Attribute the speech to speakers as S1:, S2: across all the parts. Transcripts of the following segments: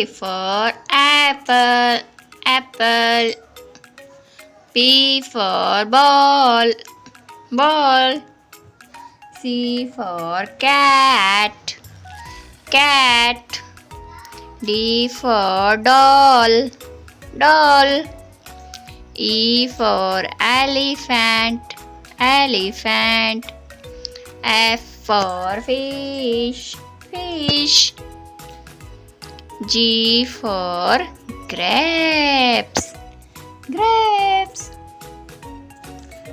S1: for apple, apple. B for ball, ball. C for cat, cat. D for doll, doll. E for elephant, elephant. F for fish, fish. G for grapes, grapes.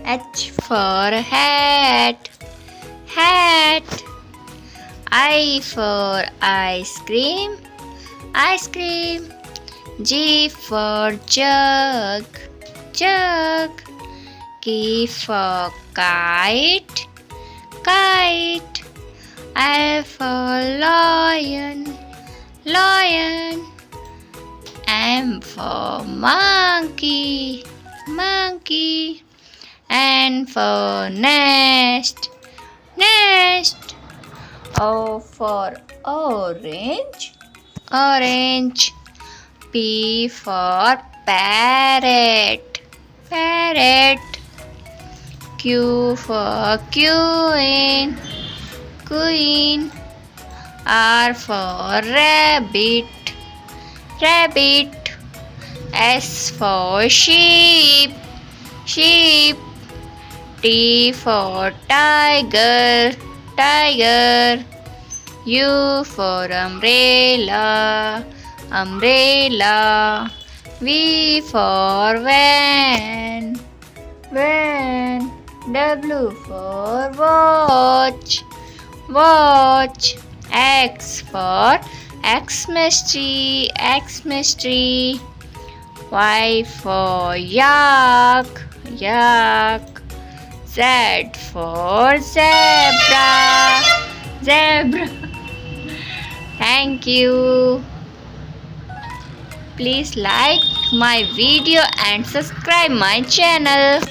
S1: H for hat, hat. I for ice cream, ice cream. J for jug, jug. K for kite, kite. L for lion, lion. M for monkey, monkey. N for nest, nest. O for orange, orange. P for parrot, parrot. Q for queen, queen. R for rabbit, rabbit. S for sheep, sheep. T for tiger, tiger. U for umbrella, umbrella. V for van, van. W for watch, watch. X for Xmas tree, Xmas tree. Y for yak, yak. Z for zebra, zebra. Thank you. Please like my video and subscribe my channel.